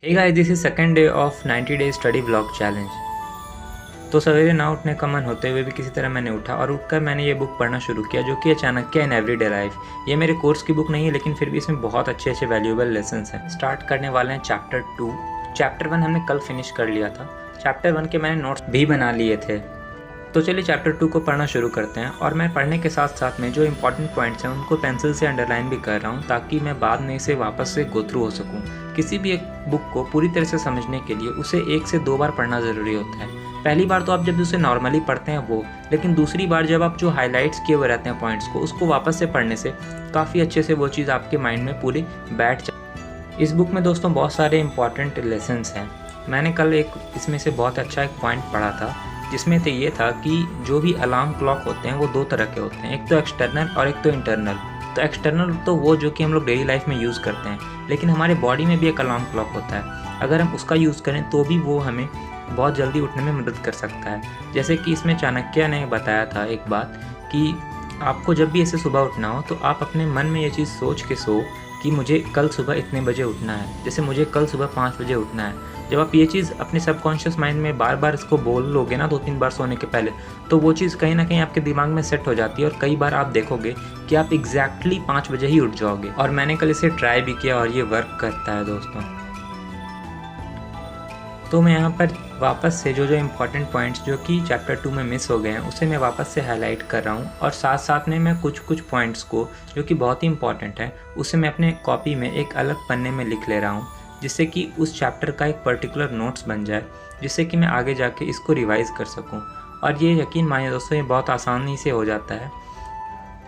Hey guys, this is second day of 90 day study blog challenge. तो सवेरे ना उठने का मन होते हुए भी किसी तरह मैंने उठा और उठकर मैंने ये बुक पढ़ना शुरू किया, जो कि चाणक्य इन एवरीडे लाइफ। ये मेरे कोर्स की बुक नहीं है, लेकिन फिर भी इसमें बहुत अच्छे अच्छे वैल्यूएबल लेसन्स हैं। स्टार्ट करने वाले हैं चैप्टर 2। चैप्टर 1 हमने कल फिनिश कर लिया था। चैप्टर 1 के मैंने नोट्स भी बना लिए थे। तो चलिए चैप्टर 2 को पढ़ना शुरू करते हैं। और मैं पढ़ने के साथ साथ में जो इंपॉर्टेंट पॉइंट्स हैं उनको पेंसिल से अंडरलाइन भी कर रहा हूँ, ताकि मैं बाद में इसे वापस से गो थ्रू हो सकूँ। किसी भी एक बुक को पूरी तरह से समझने के लिए उसे 1 से 2 बार पढ़ना ज़रूरी होता है। पहली बार तो आप जब उसे नॉर्मली पढ़ते हैं वो, लेकिन दूसरी बार जब आप जो हाईलाइट्स किए हुए रहते हैं पॉइंट्स को, उसको वापस से पढ़ने से काफ़ी अच्छे से वो चीज़ आपके माइंड में पूरी बैठ जाए। इस बुक में दोस्तों बहुत सारे इंपॉर्टेंट लेसन्स हैं। मैंने कल एक इसमें से बहुत अच्छा एक पॉइंट पढ़ा था, जिसमें तो ये था कि जो भी अलार्म क्लॉक होते हैं वो 2 तरह के होते हैं, एक तो एक्सटर्नल और एक तो इंटरनल। तो एक्सटर्नल तो वो जो कि हम लोग डेली लाइफ में यूज़ करते हैं, लेकिन हमारे बॉडी में भी एक अलार्म क्लॉक होता है। अगर हम उसका यूज़ करें तो भी वो हमें बहुत जल्दी उठने में मदद कर सकता है। जैसे कि इसमें चाणक्य ने बताया था एक बात कि आपको जब भी ऐसे सुबह उठना हो तो आप अपने मन में ये चीज़ सोच के सो कि मुझे कल सुबह इतने बजे उठना है। जैसे मुझे कल सुबह 5 बजे उठना है। जब आप ये चीज़ अपने सबकॉन्शियस माइंड में बार बार इसको बोल लोगे ना 2-3 बार सोने के पहले, तो वो चीज़ कहीं ना कहीं आपके दिमाग में सेट हो जाती है और कई बार आप देखोगे कि आप एग्जैक्टली 5 बजे ही उठ जाओगे। और मैंने कल इसे ट्राई भी किया और ये वर्क करता है दोस्तों। तो मैं यहाँ पर वापस से जो इम्पॉर्टेंट पॉइंट्स जो कि चैप्टर 2 में मिस हो गए हैं उसे मैं वापस से हाईलाइट कर रहा हूँ, और साथ साथ में मैं कुछ पॉइंट्स को जो कि बहुत ही इंपॉर्टेंट है उसे मैं अपने कॉपी में एक अलग पन्ने में लिख ले रहा हूँ, जिससे कि उस चैप्टर का एक पर्टिकुलर नोट्स बन जाए, जिससे कि मैं आगे जाके इसको रिवाइज़ कर सकूँ। और ये यकीन मानिए दोस्तों, ये बहुत आसानी से हो जाता है।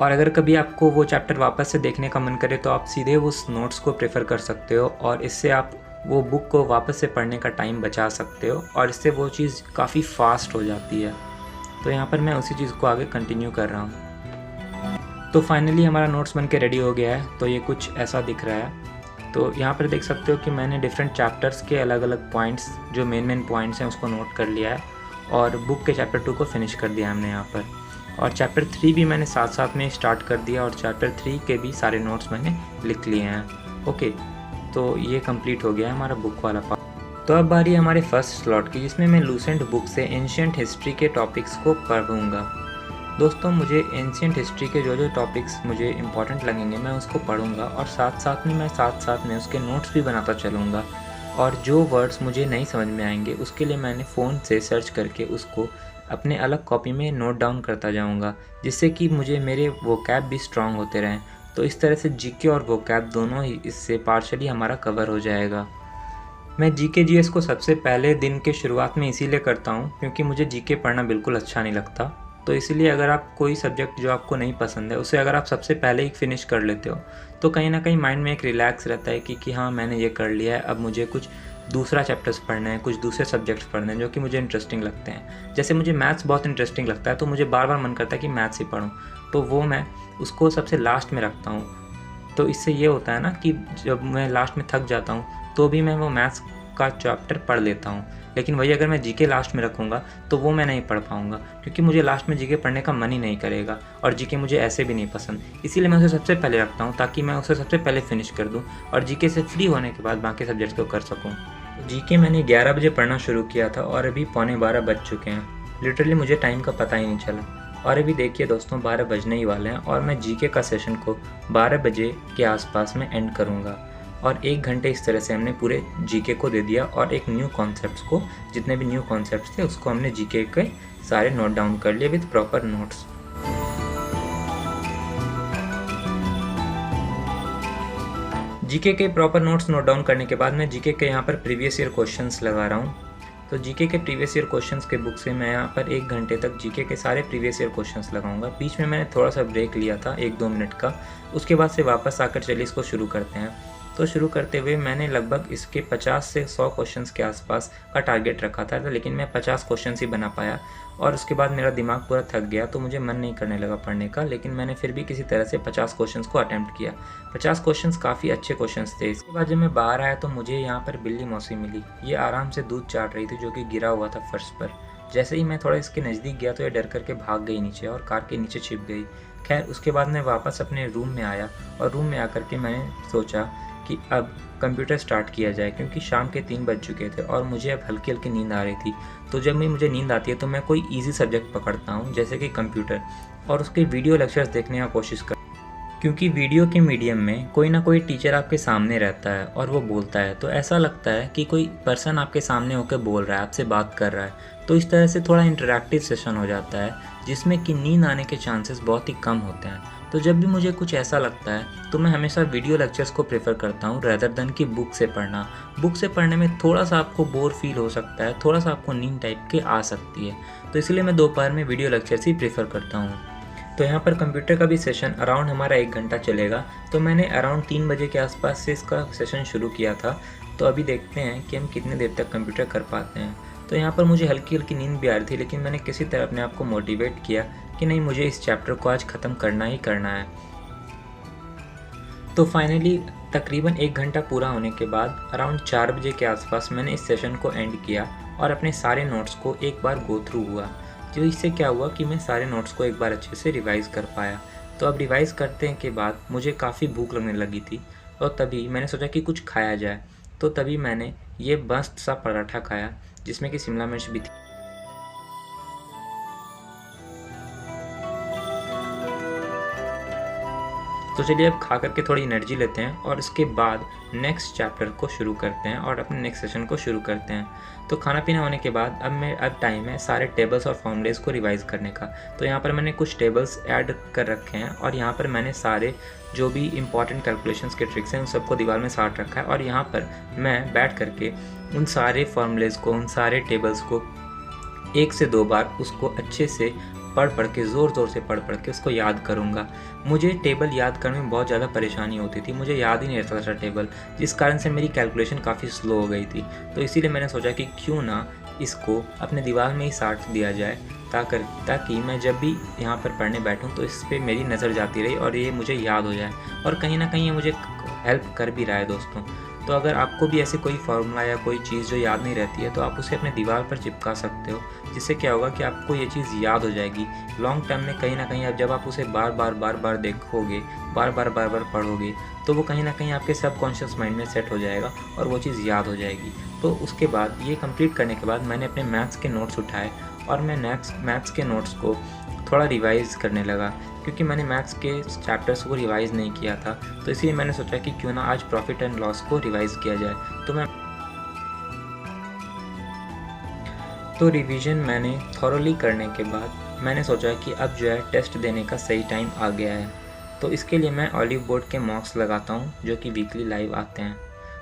और अगर कभी आपको वो चैप्टर वापस से देखने का मन करे तो आप सीधे उस नोट्स को प्रेफर कर सकते हो, और इससे आप वो बुक को वापस से पढ़ने का टाइम बचा सकते हो, और इससे वो चीज़ काफ़ी फास्ट हो जाती है। तो यहाँ पर मैं उसी चीज़ को आगे कंटिन्यू कर रहा हूँ। तो फाइनली हमारा नोट्स बन के रेडी हो गया है। तो ये कुछ ऐसा दिख रहा है। तो यहाँ पर देख सकते हो कि मैंने डिफरेंट चैप्टर्स के अलग अलग पॉइंट्स, जो मेन पॉइंट्स हैं, उसको नोट कर लिया है, और बुक के चैप्टर 2 को फिनिश कर दिया हमने यहाँ पर। और चैप्टर 3 भी मैंने साथ साथ में स्टार्ट कर दिया, और चैप्टर 3 के भी सारे नोट्स मैंने लिख लिए हैं। ओके, तो ये कंप्लीट हो गया है हमारा बुक वाला पार्ट। तो अब बारी है हमारे फर्स्ट स्लॉट की, जिसमें मैं लूसेंट बुक से एंशिएंट हिस्ट्री के टॉपिक्स को पढ़ूँगा। दोस्तों, मुझे एंशिएंट हिस्ट्री के जो टॉपिक्स मुझे इंपॉर्टेंट लगेंगे मैं उसको पढ़ूँगा, और साथ साथ में उसके नोट्स भी बनाता चलूँगा। और जो वर्ड्स मुझे नहीं समझ में आएंगे उसके लिए मैंने फ़ोन से सर्च करके उसको अपने अलग कॉपी में नोट डाउन करता जाऊँगा, जिससे कि मुझे मेरे वोकैब भी स्ट्रॉन्ग होते रहें। तो इस तरह से जीके और वोकैब दोनों ही इससे पार्शली हमारा कवर हो जाएगा। मैं जीके जीएस को सबसे पहले दिन के शुरुआत में इसीलिए करता हूँ क्योंकि मुझे जीके पढ़ना बिल्कुल अच्छा नहीं लगता। तो इसलिए अगर आप कोई सब्जेक्ट जो आपको नहीं पसंद है उसे अगर आप सबसे पहले ही फिनिश कर लेते हो तो कहीं ना कहीं माइंड में एक रिलैक्स रहता है कि हाँ, मैंने ये कर लिया है, अब मुझे कुछ दूसरा चैप्टर्स पढ़ना है, कुछ दूसरे सब्जेक्ट्स पढ़ने हैं जो कि मुझे इंटरेस्टिंग लगते हैं। जैसे मुझे मैथ्स बहुत इंटरेस्टिंग लगता है, तो मुझे बार बार मन करता है कि मैथ्स ही पढूं, तो वो मैं उसको सबसे लास्ट में रखता हूँ। तो इससे ये होता है ना कि जब मैं लास्ट में थक जाता हूँ तो भी मैं वो मैथ्स का चैप्टर पढ़ लेता हूँ। लेकिन वही अगर मैं जीके लास्ट में रखूँगा तो वो मैं नहीं पढ़ पाऊँगा, क्योंकि मुझे लास्ट में जीके पढ़ने का मन ही नहीं करेगा, और जीके मुझे ऐसे भी नहीं पसंद। इसीलिए मैं उसे सबसे पहले रखता हूँ, ताकि मैं उसे सबसे पहले फिनिश कर दूँ और जीके से फ्री होने के बाद बाकी सब्जेक्ट्स को कर सकूँ। जीके मैंने 11 बजे पढ़ना शुरू किया था और अभी 11:15 बज चुके हैं। लिटरली मुझे टाइम का पता ही नहीं चला। और अभी देखिए दोस्तों, 12 बजने ही वाले हैं और मैं जीके का सेशन को 12 बजे के आसपास में एंड करूँगा। और 1 घंटे इस तरह से हमने पूरे जीके को दे दिया, और एक न्यू कॉन्सेप्ट्स को, जितने भी न्यू कॉन्सेप्ट्स थे उसको हमने जीके के सारे नोट डाउन कर लिए विद प्रॉपर नोट्स। जीके के प्रॉपर नोट्स नोट डाउन करने के बाद मैं जीके के यहाँ पर प्रीवियस ईयर क्वेश्चंस लगा रहा हूँ। तो जीके के प्रीवियस ईयर क्वेश्चंस के बुक से मैं यहाँ पर 1 घंटे तक जीके के सारे प्रीवियस ईयर क्वेश्चंस लगाऊंगा। बीच में मैंने थोड़ा सा ब्रेक लिया था 1-2 मिनट का, उसके बाद से वापस आकर चलिए इसको शुरू करते हैं। तो शुरू करते हुए मैंने लगभग इसके 50 से 100 क्वेश्चंस के आसपास का टारगेट रखा था, लेकिन मैं 50 क्वेश्चंस ही बना पाया, और उसके बाद मेरा दिमाग पूरा थक गया तो मुझे मन नहीं करने लगा पढ़ने का। लेकिन मैंने फिर भी किसी तरह से 50 क्वेश्चंस को अटैम्प्ट किया। 50 क्वेश्चंस काफ़ी अच्छे क्वेश्चंस थे। इसके बाद जब मैं बाहर आया तो मुझे यहाँ पर बिल्ली मौसी मिली। ये आराम से दूध चाट रही थी जो कि गिरा हुआ था फर्श पर। जैसे ही मैं थोड़ा इसके नज़दीक गया तो ये डर करके भाग गई नीचे और कार के नीचे छिप गई। खैर, उसके बाद मैं वापस अपने रूम में आया, और रूम में आकर के मैंने सोचा कि अब कंप्यूटर स्टार्ट किया जाए, क्योंकि शाम के 3 बज चुके थे और मुझे अब हल्की हल्की नींद आ रही थी। तो जब भी मुझे नींद आती है तो मैं कोई ईजी सब्जेक्ट पकड़ता हूँ, जैसे कि कंप्यूटर, और उसके वीडियो लेक्चर्स देखने का कोशिश कर, क्योंकि वीडियो के मीडियम में कोई ना कोई टीचर आपके सामने रहता है और वो बोलता है, तो ऐसा लगता है कि कोई पर्सन आपके सामने होकर बोल रहा है, आपसे बात कर रहा है। तो इस तरह से थोड़ा इंटरैक्टिव सेशन हो जाता है, जिसमें कि नींद आने के चांसेस बहुत ही कम होते हैं। तो जब भी मुझे कुछ ऐसा लगता है तो मैं हमेशा वीडियो लेक्चर्स को प्रेफर करता हूँ रेदर देन कि बुक से पढ़ना। बुक से पढ़ने में थोड़ा सा आपको बोर फील हो सकता है, थोड़ा सा आपको नींद टाइप के आ सकती है, तो इसलिए मैं दोपहर में वीडियो लेक्चर्स ही प्रेफर करता हूँ। तो यहाँ पर कंप्यूटर का भी सेशन अराउंड हमारा 1 घंटा चलेगा। तो मैंने अराउंड 3 बजे के आसपास से इसका सेशन शुरू किया था। तो अभी देखते हैं कि हम कितने देर तक कंप्यूटर कर पाते हैं। तो यहाँ पर मुझे हल्की हल्की नींद भी आ रही थी, लेकिन मैंने किसी तरह अपने आप को मोटिवेट किया कि नहीं, मुझे इस चैप्टर को आज ख़त्म करना ही करना है। तो फाइनली तकरीबन 1 घंटा पूरा होने के बाद अराउंड 4 बजे के आसपास मैंने इस सेशन को एंड किया और अपने सारे नोट्स को एक बार गो थ्रू हुआ। तो इससे क्या हुआ कि मैं सारे नोट्स को एक बार अच्छे से रिवाइज़ कर पाया। तो अब रिवाइज़ करने के बाद मुझे काफ़ी भूख लगने लगी थी और तभी मैंने सोचा कि कुछ खाया जाए। तो तभी मैंने ये मस्त सा पराठा खाया, जिसमें कि शिमला मिर्च भी थी। तो चलिए अब खा करके थोड़ी एनर्जी लेते हैं और इसके बाद नेक्स्ट चैप्टर को शुरू करते हैं और अपने नेक्स्ट सेशन को शुरू करते हैं। तो खाना पीना होने के बाद अब टाइम है सारे टेबल्स और फॉर्मूलेस को रिवाइज़ करने का। तो यहाँ पर मैंने कुछ टेबल्स ऐड कर रखे हैं और यहाँ पर मैंने सारे जो भी इंपॉर्टेंट कैलकुलेशंस के ट्रिक्स हैं उन सबको दीवार में साट रखा है। और यहाँ पर मैं बैठ करके उन सारे फॉर्मूलेस को, उन सारे टेबल्स को 1 से 2 बार उसको अच्छे से पढ़ के ज़ोर से पढ़ के उसको याद करूँगा। मुझे टेबल याद करने में बहुत ज़्यादा परेशानी होती थी, मुझे याद ही नहीं रहता था टेबल, जिस कारण से मेरी कैलकुलेशन काफ़ी स्लो हो गई थी। तो इसीलिए मैंने सोचा कि क्यों ना इसको अपने दीवार में ही साट दिया जाए, ताकि मैं जब भी यहाँ पर पढ़ने बैठूँ तो इस पर मेरी नज़र जाती रही और ये मुझे याद हो जाए। और कहीं ना कहीं ये मुझे हेल्प कर भी रहा है दोस्तों। तो अगर आपको भी ऐसे कोई फार्मूला या कोई चीज़ जो याद नहीं रहती है तो आप उसे अपने दीवार पर चिपका सकते हो, जिससे क्या होगा कि आपको ये चीज़ याद हो जाएगी लॉन्ग टर्म में। कहीं ना कहीं जब आप उसे बार बार देखोगे, बार बार पढ़ोगे, तो वो कहीं ना कहीं आपके सबकॉन्शियस माइंड में सेट हो जाएगा और वो चीज़ याद हो जाएगी। तो उसके बाद ये कंप्लीट करने के बाद मैंने अपने मैथ्स के नोट्स उठाए और मैं मैथ्स के नोट्स को थोड़ा रिवाइज़ करने लगा, क्योंकि मैंने मैथ्स के चैप्टर्स को रिवाइज़ नहीं किया था। तो इसलिए मैंने सोचा कि क्यों ना आज प्रॉफिट एंड लॉस को रिवाइज़ किया जाए। तो रिवीजन मैंने थॉरोली करने के बाद मैंने सोचा कि अब जो है टेस्ट देने का सही टाइम आ गया है। तो इसके लिए मैं ऑलिव बोर्ड के मॉक्स लगाता हूँ, जो कि वीकली लाइव आते हैं।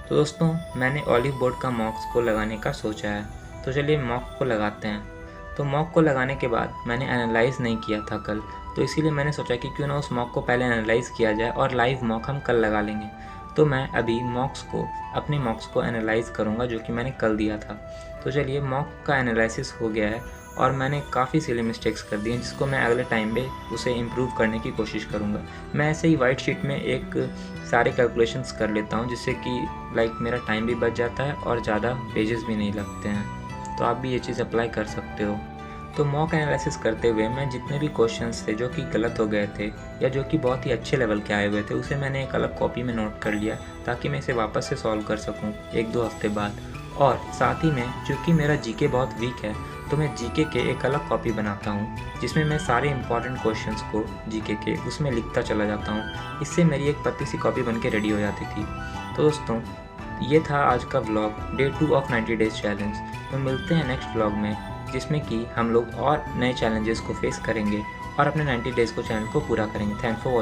तो दोस्तों मैंने ऑलिव बोर्ड का मॉक्स को लगाने का सोचा है, तो चलिए मॉक को लगाते हैं। तो मॉक को लगाने के बाद मैंने एनालाइज़ नहीं किया था कल, तो इसीलिए मैंने सोचा कि क्यों ना उस मॉक को पहले एनालाइज़ किया जाए और लाइव मॉक हम कल लगा लेंगे। तो मैं अभी अपने मॉक्स को एनालाइज़ करूँगा जो कि मैंने कल दिया था। तो चलिए मॉक का एनालिसिस हो गया है और मैंने काफ़ी सिली मिस्टेक्स कर दी हैं, जिसको मैं अगले टाइम पे उसे इम्प्रूव करने की कोशिश करूँगा। मैं ऐसे ही वाइट शीट में एक सारे कैलकुलेशंस कर लेता हूँ, जिससे कि मेरा टाइम भी बच जाता है और ज़्यादा पेजेस भी नहीं लगते हैं। तो आप भी ये चीज़ अप्लाई कर सकते हो। तो मॉक एनालिसिस करते हुए मैं जितने भी क्वेश्चंस थे जो कि गलत हो गए थे या जो कि बहुत ही अच्छे लेवल के आए हुए थे, उसे मैंने एक अलग कॉपी में नोट कर लिया, ताकि मैं इसे वापस से सॉल्व कर सकूं 1-2 हफ्ते बाद। और साथ ही में चूँकि मेरा जीके बहुत वीक है, तो मैं जीके के एक अलग कॉपी बनाता हूँ, जिसमें मैं सारे इंपॉर्टेंट क्वेश्चंस को जीके के उसमें लिखता चला जाता हूँ। इससे मेरी एक पतली सी कॉपी बन के रेडी हो जाती थी। तो दोस्तों ये था आज का vlog, day 2 of 90 days challenge. तो मिलते हैं नेक्स्ट व्लॉग में, जिसमें कि हम लोग और नए चैलेंजेस को फेस करेंगे और अपने 90 डेज़ को चैलेंज को पूरा करेंगे। Thanks for watching.